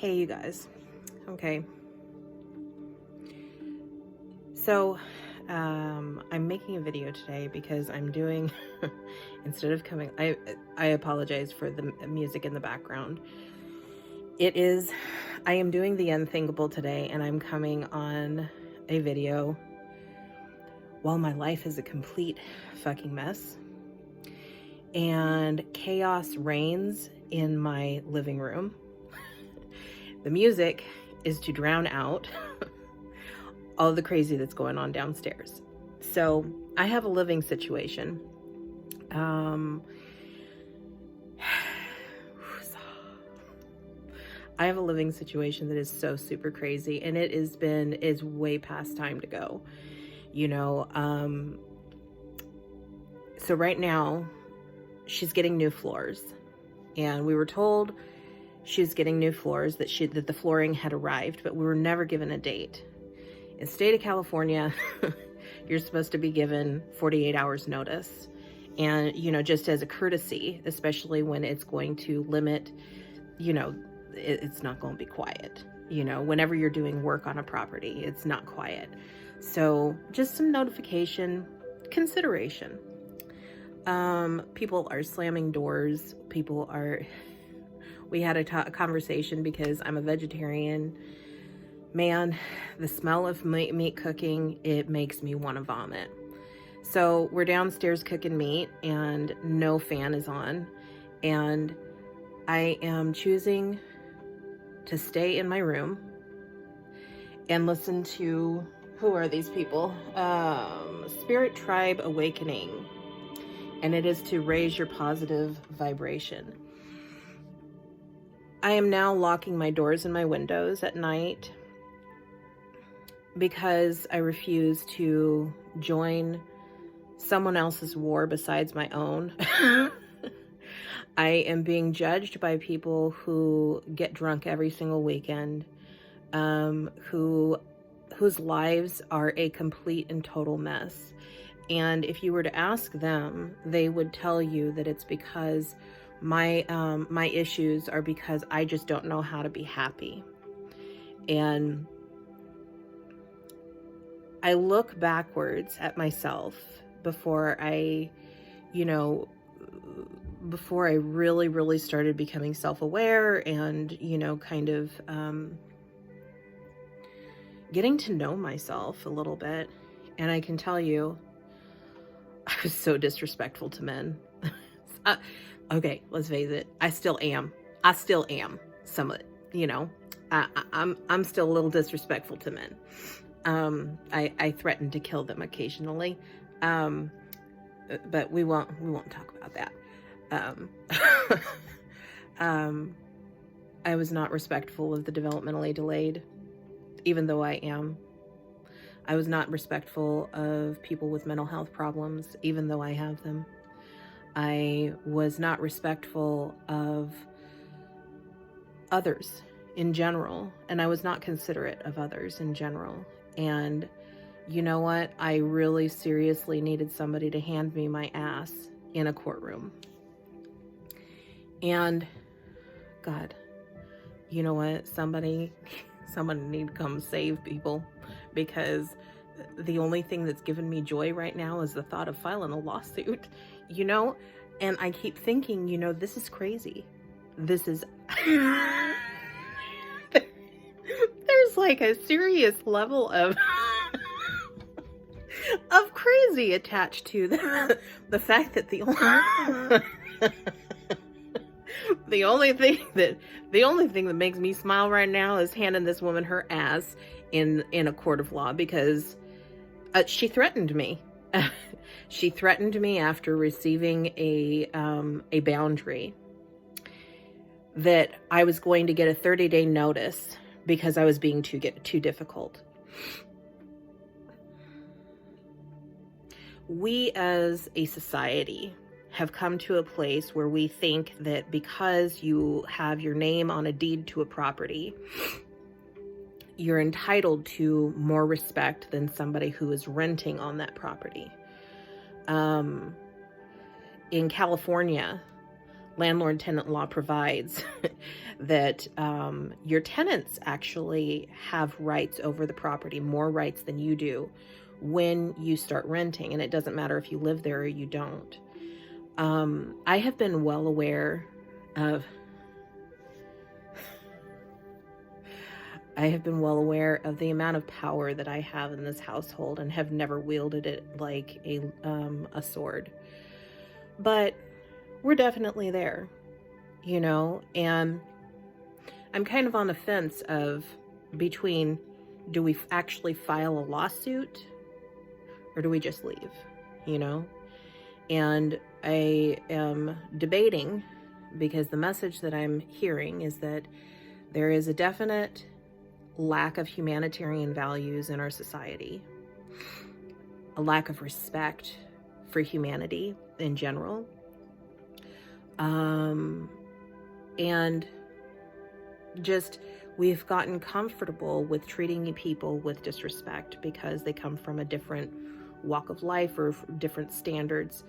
Hey, you guys. Okay. So, I'm making a video today because I'm doing, instead of coming, I apologize for the music in the background. I am doing the unthinkable today, and I'm coming on a video while my life is a complete fucking mess and chaos reigns in my living room. The music is to drown out all the crazy that's going on downstairs. So I have a living situation. I have a living situation that is so super crazy, and is way past time to go. So right now she's getting new floors, and we were told she's getting new floors, that the flooring had arrived, but we were never given a date. In the state of California, you're supposed to be given 48 hours notice. And, just as a courtesy, especially when it's going to limit, it's not going to be quiet. Whenever you're doing work on a property, it's not quiet. So just some notification, consideration. People are slamming doors. We had a conversation because I'm a vegetarian. Man, the smell of meat cooking, it makes me want to vomit. So we're downstairs cooking meat and no fan is on. And I am choosing to stay in my room and listen to, who are these people? Spirit Tribe Awakening. And it is to raise your positive vibration. I am now locking my doors and my windows at night because I refuse to join someone else's war besides my own. I am being judged by people who get drunk every single weekend, whose lives are a complete and total mess. And if you were to ask them, they would tell you that it's because my issues are because I just don't know how to be happy. And I look backwards at myself before I really, really started becoming self-aware and, kind of getting to know myself a little bit. And I can tell you, I was so disrespectful to men. Okay, let's face it. I still am. Some of it, I'm still a little disrespectful to men. I threaten to kill them occasionally. But we won't talk about that. I was not respectful of the developmentally delayed, even though I am. I was not respectful of people with mental health problems, even though I have them. I was not respectful of others in general, and I was not considerate of others in general. And you know what? I really seriously needed somebody to hand me my ass in a courtroom. And God, you know what? Somebody need to come save people, because the only thing that's given me joy right now is the thought of filing a lawsuit, and I keep thinking, this is crazy. This is, there's like a serious level of crazy attached to the fact that the only thing that makes me smile right now is handing this woman her ass in a court of law, because she threatened me. She threatened me after receiving a boundary that I was going to get a 30-day notice because I was being too difficult. We as a society have come to a place where we think that because you have your name on a deed to a property, you're entitled to more respect than somebody who is renting on that property. In California, landlord-tenant law provides that your tenants actually have rights over the property, more rights than you do when you start renting. And it doesn't matter if you live there or you don't. I have been well aware of the amount of power that I have in this household and have never wielded it like a sword. But we're definitely there, and I'm kind of on the fence between, do we actually file a lawsuit or do we just leave, And I am debating, because the message that I'm hearing is that there is a definite lack of humanitarian values in our society, a lack of respect for humanity in general, and just we've gotten comfortable with treating people with disrespect because they come from a different walk of life or different standards.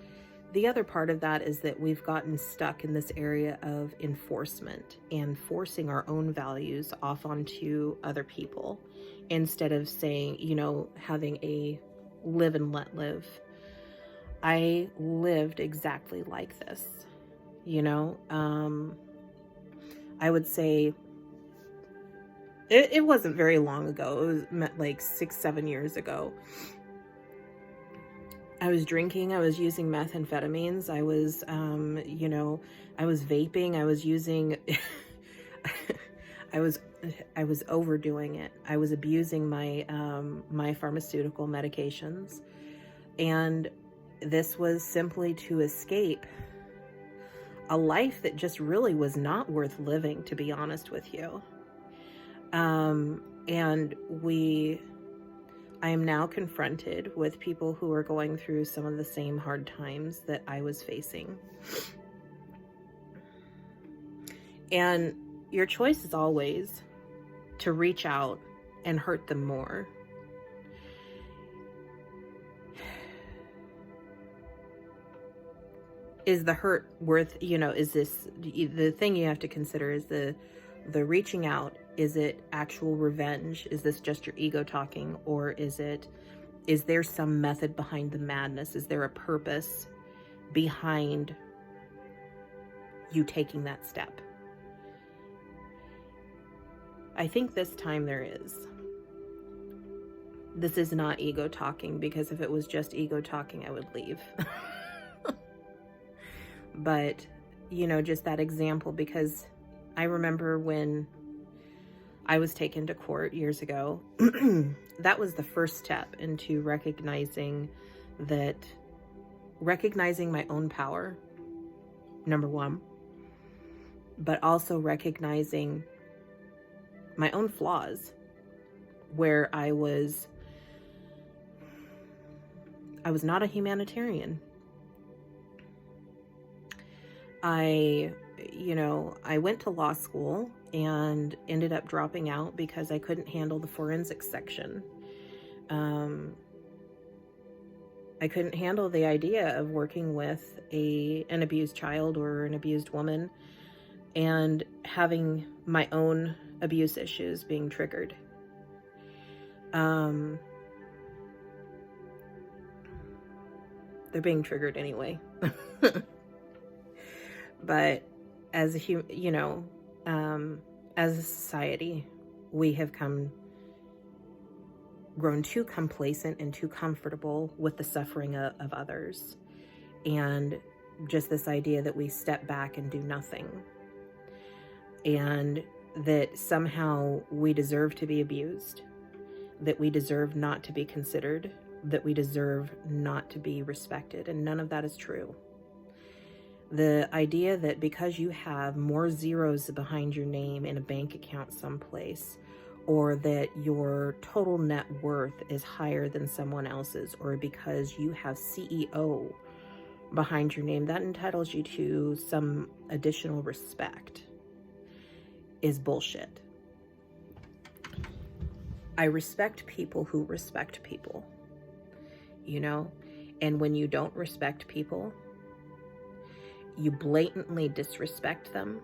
The other part of that is that we've gotten stuck in this area of enforcement and forcing our own values off onto other people instead of saying, having a live and let live. I lived exactly like this, I would say it wasn't very long ago. It was like 6-7 years ago. I was drinking, I was using methamphetamines, I was, I was vaping, I was using, I was overdoing it. I was abusing my, my pharmaceutical medications. And this was simply to escape a life that just really was not worth living, to be honest with you. And I am now confronted with people who are going through some of the same hard times that I was facing. And your choice is always to reach out and hurt them more. Is the hurt worth, is this, the thing you have to consider is the reaching out. Is it actual revenge? Is this just your ego talking? Or is there some method behind the madness? Is there a purpose behind you taking that step? I think this time there is. This is not ego talking, because if it was just ego talking, I would leave. But, just that example, because I remember when I was taken to court years ago, that was the first step into recognizing my own power, number one, but also recognizing my own flaws, where I was not a humanitarian. I went to law school and ended up dropping out because I couldn't handle the forensics section. I couldn't handle the idea of working with an abused child or an abused woman and having my own abuse issues being triggered. They're being triggered anyway. But as as a society, we have grown too complacent and too comfortable with the suffering of others, and just this idea that we step back and do nothing, and that somehow we deserve to be abused, that we deserve not to be considered, that we deserve not to be respected, and none of that is true. The idea that because you have more zeros behind your name in a bank account someplace, or that your total net worth is higher than someone else's, or because you have CEO behind your name, that entitles you to some additional respect, is bullshit. I respect people who respect people, and when you don't respect people, you blatantly disrespect them,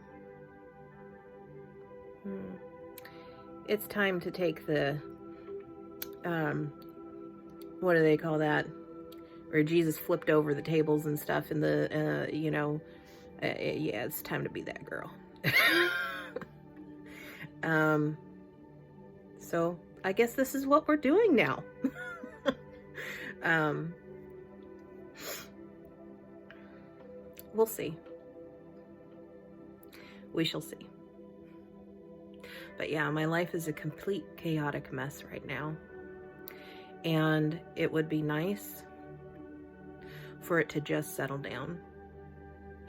it's time to take the, what do they call that? Where Jesus flipped over the tables and stuff in the, yeah, it's time to be that girl. So I guess this is what we're doing now. We'll see. We shall see. But yeah, my life is a complete chaotic mess right now. And it would be nice for it to just settle down,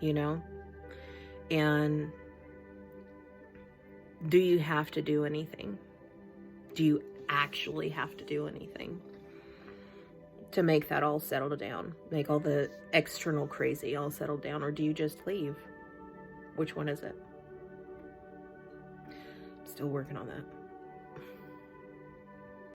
you know? And do you have to do anything? Do you actually have to do anything to make that all settle down? Make all the external crazy all settle down? Or do you just leave? Which one is it? Still working on that.